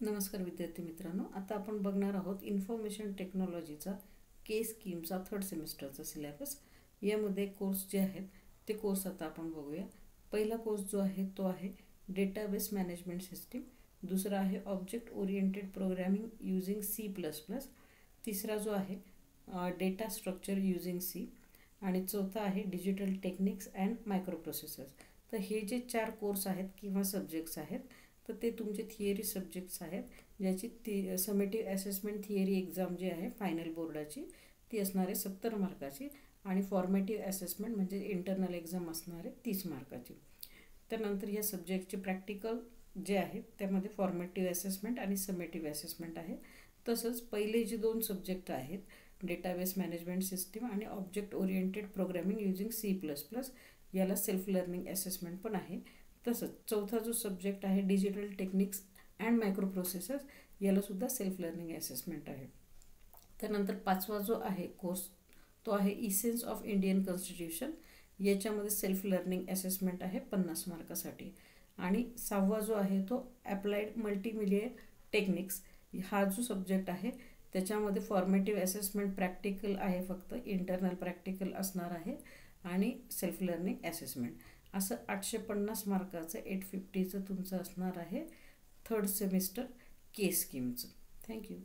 नमस्कार विद्यार्थी मित्रांनो, आता आपण बघणार आहोत इन्फॉर्मेशन टेक्नॉलॉजीचा के स्कीमचा थर्ड सेमिस्टरचा सिलेबस. यामध्ये कोर्स जे आहेत ते कोर्स आता आपण बघूया. पहिला कोर्स जो आहे तो आहे डेटाबेस मॅनेजमेंट सिस्टीम. दुसरा आहे object oriented programming using C++. तिसरा जो आहे डेटा स्ट्रक्चर युजिंग C. आणि चौथा आहे digital techniques and micro processors. तर हे जे 4 कोर्स आहेत किंवा सब्जेक्ट्स आहेत तर ते तुमचे थिअरी सब्जेक्ट्स आहेत, ज्याची समेटिव्ह असेसमेंट थिअरी एक्झाम जी आहे फायनल बोर्डाची ती असणार आहे 70 मार्काची आणि फॉर्मेटिव्ह असेसमेंट म्हणजे इंटरनल एक्झाम असणार आहे 30 मार्काची. त्यानंतर या सब्जेक्टचे प्रॅक्टिकल जे आहे त्यामध्ये फॉर्मेटिव्ह असेसमेंट आणि समेटिव्ह असेसमेंट आहे. तसंच पहिले जे 2 सब्जेक्ट आहेत डेटाबेस मॅनेजमेंट सिस्टीम आणि object oriented programming using C++, याला सेल्फ लर्निंग असेसमेंट पण आहे. तसंच चौथा जो सब्जेक्ट आहे digital techniques and microprocessors, यालासुद्धा सेल्फ लर्निंग असेसमेंट आहे. त्यानंतर पाचवा जो आहे कोर्स तो आहे इसेन्स ऑफ इंडियन कॉन्स्टिट्यूशन. याच्यामध्ये सेल्फ लर्निंग असेसमेंट आहे 50 मार्कासाठी. आणि 6वा जो आहे तो अप्लाइड मल्टीमीडिया टेक्निक्स. हा जो सब्जेक्ट आहे त्याच्यामध्ये फॉर्मेटिव्ह असेसमेंट प्रॅक्टिकल आहे, फक्त इंटरनल प्रॅक्टिकल असणार आहे आणि सेल्फ लर्निंग असेसमेंट. असं 850 मार्काचं 850चं तुमचं असणार आहे थर्ड सेमिस्टर के स्कीमचं. थँक्यू.